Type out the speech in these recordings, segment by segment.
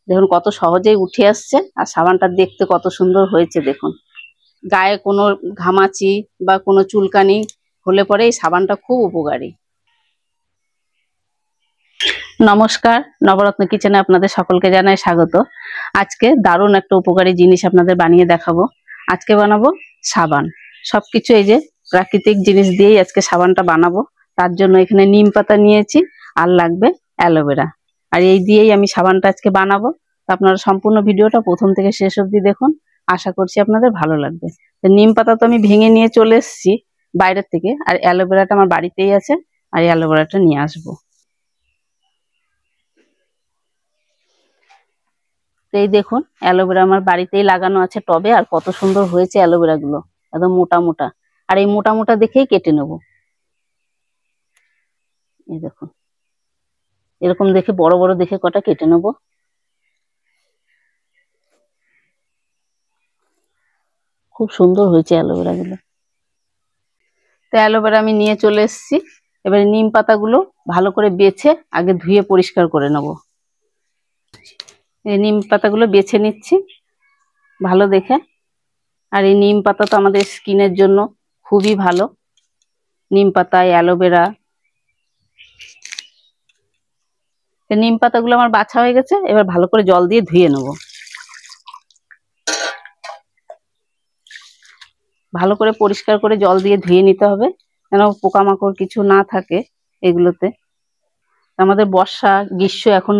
দেখুন কত সহজেই উঠে আসছে, আর সাবানটা দেখতে কত সুন্দর হয়েছে। দেখুন গায়ে কোনো ঘামাচি বা কোনো চুলকানি হলে পরে এই সাবানটা খুব উপকারী। নমস্কার, নবরত্ন কিচেনে আপনাদের সকলকে জানাই স্বাগত। আজকে দারুণ একটা উপকারী জিনিস আপনাদের বানিয়ে দেখাবো। আজকে বানাবো সাবান। সবকিছু এই যে প্রাকৃতিক জিনিস দিয়েই আজকে সাবানটা বানাবো। তার জন্য এখানে নিম পাতা নিয়েছি, আর লাগবে অ্যালোভেরা। আর এই দিয়েই আমি সাবানটা আজকে বানাবো। তো আপনারা সম্পূর্ণ ভিডিওটা প্রথম থেকে শেষ অবধি দেখুন, আশা করছি আপনাদের ভালো লাগবে। তো নিম পাতা তো আমি ভেঙে নিয়ে চলে এসেছি বাইরের থেকে, আর অ্যালোভেরাটা আমার বাড়িতেই আছে, আর অ্যালোভেরাটা নিয়ে আসবো। তো এই দেখুন অ্যালোভেরা আমার বাড়িতেই লাগানো আছে টবে, আর কত সুন্দর হয়েছে অ্যালোভেরা গুলো, একদম মোটা মোটা। আর এই মোটা মোটা দেখেই কেটে নেব। এই দেখুন এরকম দেখে বড় বড় দেখে কটা কেটে নেব। খুব সুন্দর হয়েছে অ্যালোভেরা গুলো। তো অ্যালোভেরা আমি নিয়ে চলে এসেছি। এবারে নিম পাতাগুলো ভালো করে বেছে আগে ধুয়ে পরিষ্কার করে নেব। এই নিম পাতাগুলো বেছে নিচ্ছি ভালো দেখে। আর এই নিম পাতা তো আমাদের স্কিনের জন্য খুবই ভালো। নিম পাতা, অ্যালোভেরা। নিম পাতাগুলো আমার বাছা হয়ে গেছে, এবার ভালো করে জল দিয়ে ধুয়ে নেব। ভালো করে পরিষ্কার করে জল দিয়ে ধুয়ে নিতে হবে, যেন পোকামাকড় কিছু না থাকে এগুলোতে। আমাদের বর্ষা গ্রীষ্ম এখন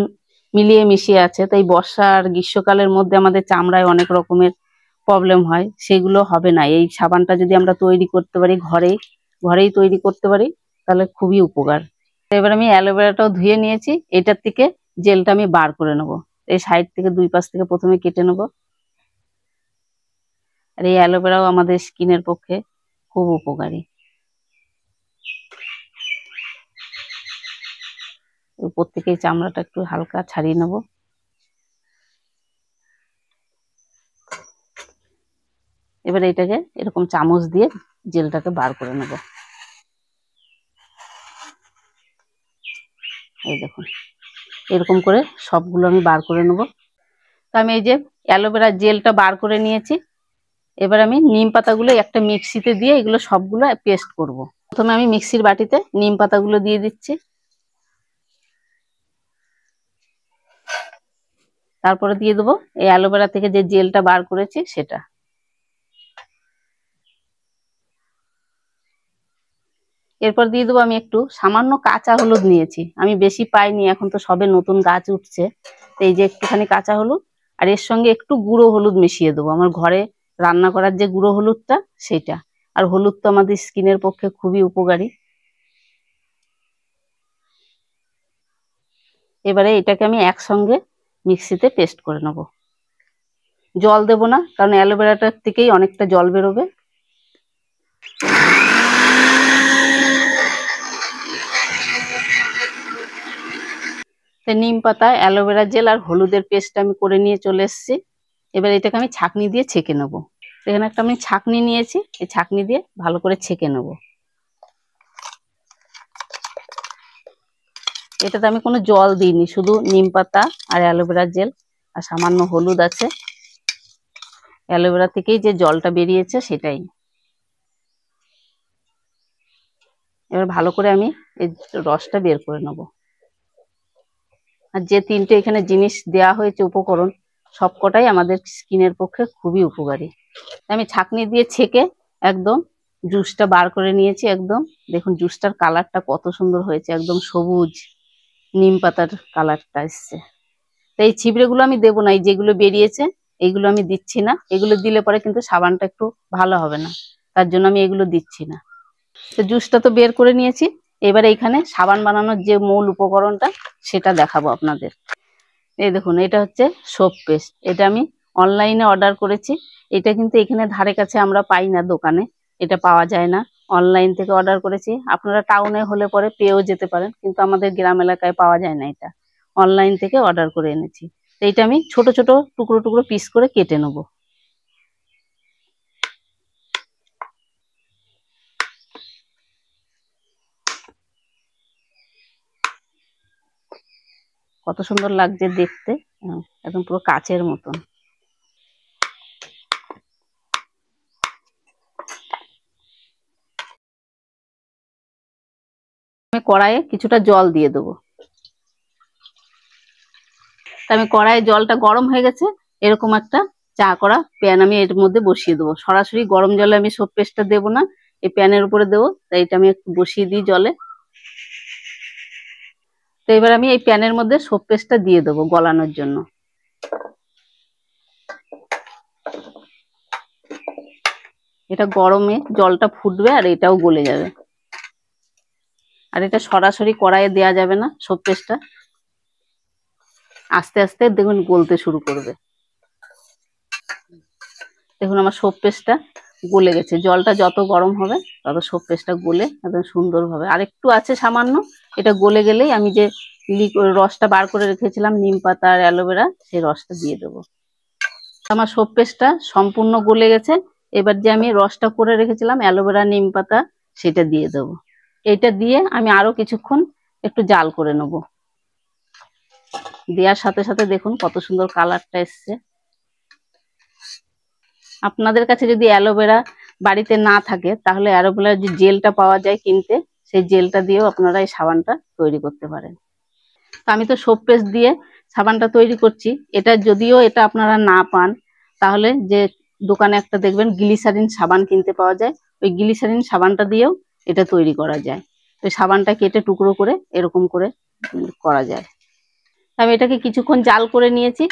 মিলিয়ে মিশিয়ে আছে, তাই বর্ষা আর গ্রীষ্মকালের মধ্যে আমাদের চামড়ায় অনেক রকমের প্রবলেম হয়, সেগুলো হবে না। এই সাবানটা যদি আমরা তৈরি করতে পারি ঘরেই তৈরি করতে পারি, তাহলে খুবই উপকার। এবার আমি অ্যালোভেরাটাও ধুয়ে নিয়েছি, এটার থেকে জেলটা আমি বার করে নেব। এই সাইড থেকে দুই পাশ থেকে প্রথমে কেটে নেব। আর এই অ্যালোভেরাও আমাদের স্কিনের পক্ষে খুব উপকারী। উপর থেকে চামড়াটা একটু হালকা ছাড়িয়ে নেব। এবার এটাকে এরকম চামচ দিয়ে জেলটাকে বার করে নেব। এই দেখুন এরকম করে সবগুলো আমি বার করে নেব। তো আমি এই যে অ্যালোভেরা জেলটা বার করে নিয়েছি। এবার আমি নিম পাতাগুলো একটা মিক্সিতে দিয়ে এগুলো সবগুলো পেস্ট করব। প্রথমে আমি মিক্সির বাটিতে নিম পাতাগুলো দিয়ে দিচ্ছি, তারপরে দিয়ে দেবো এই অ্যালোভেরা থেকে যে জেলটা বার করেছি সেটা। এরপর দিয়ে দেবো আমি একটু সামান্য কাঁচা হলুদ নিয়েছি, আমি বেশি পাইনি, এখন তো সবে নতুন গাছ উঠছে। তো এই যে একটুখানি কাঁচা হলুদ, আর এর সঙ্গে একটু গুঁড়ো হলুদ মিশিয়ে দেবো, আমার ঘরে রান্না করার যে গুঁড়ো হলুদটা সেটা। আর হলুদ তো আমাদের স্কিনের পক্ষে খুবই উপকারী। এবারে এটাকে আমি একসঙ্গে মিক্সিতে পেস্ট করে নেব। জল দেব না, কারণ অ্যালোভেরাটার থেকেই অনেকটা জল বেরোবে। নিম পাতা, অ্যালোভেরা জেল আর হলুদের পেস্ট আমি করে নিয়ে চলে এসেছি। এবার এটাকে আমি ছাঁকনি দিয়ে ছেঁকে নেব। এখানে একটা আমি ছাঁকনি নিয়েছি, এই ছাঁকনি দিয়ে ভালো করে ছেঁকে নেব। এটাতে আমি কোনো জল দিইনি, শুধু নিম পাতা আর অ্যালোভেরা জেল আর সামান্য হলুদ আছে। অ্যালোভেরা থেকেই যে জলটা বেরিয়েছে সেটাই। এবার ভালো করে আমি এই রসটা বের করে নেব। আর যে তিনটে এখানে জিনিস দেয়া হয়েছে উপকরণ, সবকটাই আমাদের স্কিনের পক্ষে খুবই উপকারী। আমি ছাঁকনি দিয়ে ছেঁকে একদম জুসটা বার করে নিয়েছি। একদম দেখুন জুসটার কালারটা কত সুন্দর হয়েছে, একদম সবুজ নিম পাতার কালারটা এসছে। তো এই ছিবড়েগুলো আমি দেবো না, এই যেগুলো বেরিয়েছে এইগুলো আমি দিচ্ছি না। এগুলো দিলে পরে কিন্তু সাবানটা একটু ভালো হবে না, তার জন্য আমি এগুলো দিচ্ছি না। তো জুসটা তো বের করে নিয়েছি, এবারে এখানে সাবান বানানোর যে মূল উপকরণটা সেটা দেখাবো আপনাদের। এই দেখুন এটা হচ্ছে সোপ পেস্ট, এটা আমি অনলাইনে অর্ডার করেছি। এটা কিন্তু এখানে ধারে কাছে আমরা পাই না, দোকানে এটা পাওয়া যায় না। অনলাইন থেকে অর্ডার করেছি, আপনারা টাউনে হলে পরে পেয়েও যেতে পারেন, কিন্তু আমাদের গ্রাম এলাকায় পাওয়া যায় না। এটা অনলাইন থেকে অর্ডার করে এনেছি। তো এটা আমি ছোট ছোট টুকরো টুকরো পিস করে কেটে নেব। কত সুন্দর লাগছে দেখতে, একদম পুরো কাচের মতন। আমি কড়াইয়ে কিছুটা জল দিয়ে দেবো। আমি কড়াইয়ে জলটা গরম হয়ে গেছে, এরকম একটা চা করা প্যান আমি এর মধ্যে বসিয়ে দেবো। সরাসরি গরম জলে আমি সোপ পেস্টটা দেবো না, এই প্যানের উপরে দেবো, তাই এটা আমি একটু বসিয়ে দিই জলে। তো এবার আমি এই প্যানের মধ্যে সোপ পেস্টটা দিয়ে দেবো গলানোর জন্য। এটা গরমে জলটা ফুটবে আর এটাও গলে যাবে। আর এটা সরাসরি কড়াইয়ে দেওয়া যাবে না, সোপ পেস্টটা আস্তে আস্তে দেখুন গলতে শুরু করবে। দেখুন আমার সোপ পেস্টটা গলে গেছে, জলটা যত গরম হবে তত সোপ পেস্টটা গলে একদম সুন্দর হবে। আর একটু আছে সামান্য, এটা গলে গেলেই আমি যে রসটা বার করে রেখেছিলাম নিম পাতা আর অ্যালোভেরা, সেই রসটা দিয়ে দেবো। আমার সোপ পেস্টটা সম্পূর্ণ গলে গেছে। এবার যে আমি রসটা করে রেখেছিলাম অ্যালোভেরা নিম পাতা, সেটা দিয়ে দেবো। এইটা দিয়ে আমি আরো কিছুক্ষণ একটু জাল করে নেব। দেওয়ার সাথে সাথে দেখুন কত সুন্দর কালারটা এসছে। আপনাদের কাছে যদি অ্যালোভেরা বাড়িতে না থাকে তাহলে অ্যালোভেরার যে জেলটা পাওয়া যায় কিনতে, সেই জেলটা দিয়েও আপনারা এই সাবানটা তৈরি করতে পারেন। তো আমি তো সোপ পেস্ট দিয়ে সাবানটা তৈরি করছি। এটা যদিও এটা আপনারা না পান, তাহলে যে দোকানে একটা দেখবেন গ্লিসারিন সাবান কিনতে পাওয়া যায়, ওই গ্লিসারিন সাবানটা দিয়েও এটা তৈরি করা যায়। ওই সাবানটা কেটে টুকরো করে এরকম করে করা যায়। আমি এটাকে কিছুক্ষণ জাল করে নিয়েছি,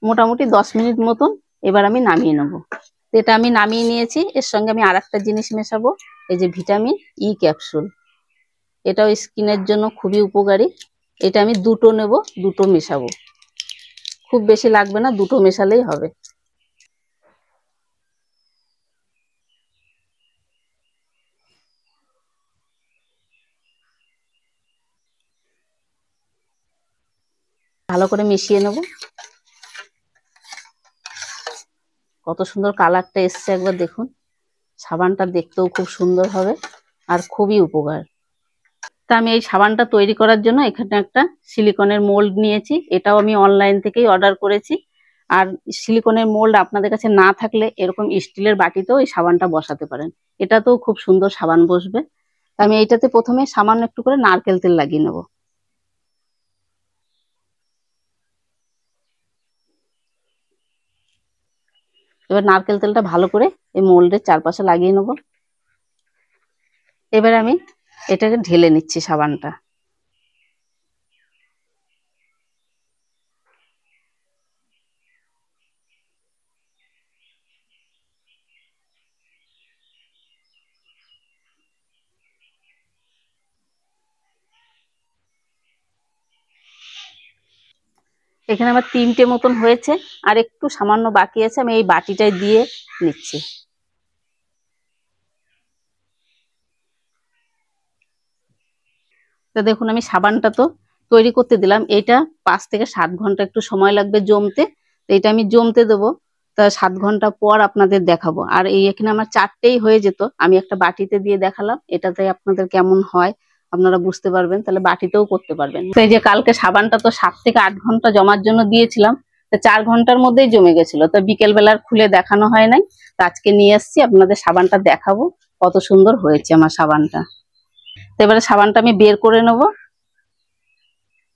মোটামুটি 10 মিনিট মতন। এবার আমি নামিয়ে নেবো। এটা আমি নামিয়ে নিয়েছি। এর সঙ্গে আমি আর একটা জিনিস মেশাবো, এই যে ভিটামিন ই ক্যাপসুল। এটাও স্কিনের জন্য খুবই উপকারী। এটা আমি দুটো নেব, দুটো মেশাবো, খুব বেশি লাগবে না, দুটো মেশালেই হবে। ভালো করে মিশিয়ে নেব। কত সুন্দর কালারটা এসছে একবার দেখুন। সাবানটা দেখতেও খুব সুন্দর হবে আর খুবই উপকার। তা আমি এই সাবানটা তৈরি করার জন্য এখানে একটা সিলিকনের মোল্ড নিয়েছি। এটাও আমি অনলাইন থেকেই অর্ডার করেছি। আর সিলিকনের মোল্ড আপনাদের কাছে না থাকলে এরকম স্টিলের বাটিতেও এই সাবানটা বসাতে পারেন, এটাতেও খুব সুন্দর সাবান বসবে। আমি এইটাতে প্রথমে সামান্য একটু করে নারকেল তেল লাগিয়ে নেব। এবার নারকেল তেলটা ভালো করে এই মোল্ডের চারপাশে লাগিয়ে নেব। এবার আমি এটাকে ঢেলে নিচ্ছি সাবানটা। এখানে আমার 3টে মতন হয়েছে, আর একটু সামান্য বাকি আছে। আমি এই বাটিটায় দিয়ে নিচ্ছি। তো দেখুন আমি সাবানটা তো তৈরি করতে দিলাম, এটা 5 থেকে 7 ঘন্টা একটু সময় লাগবে জমতে। তো এটা আমি জমতে দেবো, তা 7 ঘন্টা পর আপনাদের দেখাবো। আর এই এখানে আমার 4টেই হয়ে যেত, আমি একটা বাটিতে দিয়ে দেখালাম। এটাতে আপনাদের কেমন হয় আপনারা বুঝতে পারবেন, তাহলে বাটিতেও করতে পারবেন। তো এই যে কালকে সাবানটা তো 7 থেকে 8 ঘন্টা জমার জন্য দিয়েছিলাম, তো 4 ঘন্টার মধ্যেই জমে গেছিল। তো বিকেল বেলার খুলে দেখানো হয় নাই, তো আজকে নিয়ে এসছি আপনাদের সাবানটা দেখাবো কত সুন্দর হয়েছে আমার সাবানটা। তো এবারে সাবানটা আমি বের করে নেব।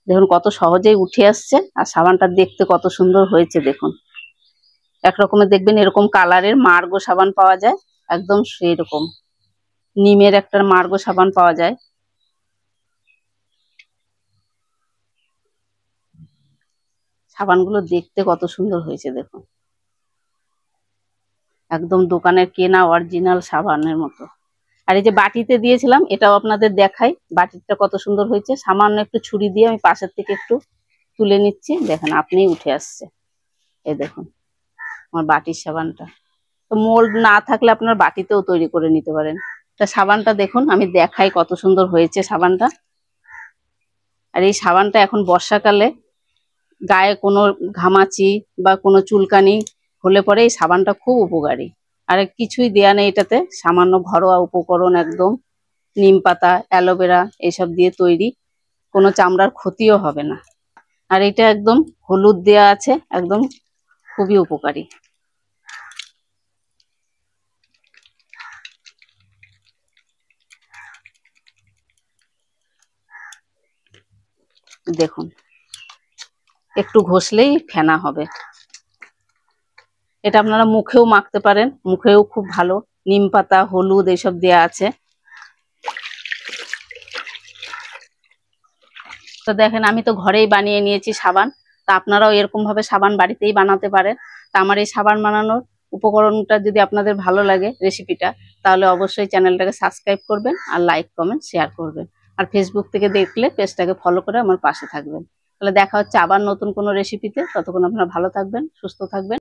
দেখুন কত সহজেই উঠে আসছে, আর সাবানটা দেখতে কত সুন্দর হয়েছে দেখুন। একরকমের দেখবেন এরকম কালারের মার্গো সাবান পাওয়া যায়, একদম সেই রকম নিমের একটা মার্গো সাবান পাওয়া যায়। সাবানগুলো দেখতে কত সুন্দর হয়েছে দেখুন, একদম দোকানের কেনা অরিজিনাল সাবানের মতো। আর এই যে বাটিতে দিয়েছিলাম, এটাও আপনাদের দেখাই, বাটিটা কত সুন্দর হয়েছে। সামান্য একটু ছুরি দিয়ে আমি পাশের থেকে একটু তুলে নিচ্ছি, দেখেন আপনিই উঠে আসছে। এই দেখুন আমার বাটির সাবানটা। তো মোল্ড না থাকলে আপনার বাটিতেও তৈরি করে নিতে পারেন। তা সাবানটা দেখুন আমি দেখাই কত সুন্দর হয়েছে সাবানটা। আর এই সাবানটা এখন বর্ষাকালে গায়ে কোনো ঘামাচি বা কোনো চুলকানি হলে পরে এই সাবানটা খুব উপকারী। আর কিছুই দেয়া নেই এটাতে, সামান্য ঘরোয়া উপকরণ, একদম নিম পাতা অ্যালোভেরা এসব দিয়ে তৈরি, কোনো চামড়ার ক্ষতিও হবে না। আর এটা একদম হলুদ দেয়া আছে, একদম খুবই উপকারী। দেখুন একটু ঘষলেই ফেনা হবে। এটা আপনারা মুখেও মাখতে পারেন, মুখেও খুব ভালো। নিম পাতা, হলুদ এইসব দেয়া আছে। তো দেখেন আমি তো ঘরেই বানিয়ে নিয়েছি সাবান। তা আপনারাও এরকম ভাবে সাবান বাড়িতেই বানাতে পারেন। তা আমার এই সাবান বানানোর উপকরণটা যদি আপনাদের ভালো লাগে রেসিপিটা, তাহলে অবশ্যই চ্যানেলটাকে সাবস্ক্রাইব করবেন আর লাইক কমেন্ট শেয়ার করবেন। আর ফেসবুক থেকে দেখলে পেজটাকে ফলো করে আমার পাশে থাকবেন। তাহলে দেখা হচ্ছে আবার নতুন কোনো রেসিপিতে। ততক্ষণ আপনারা ভালো থাকবেন, সুস্থ থাকবেন।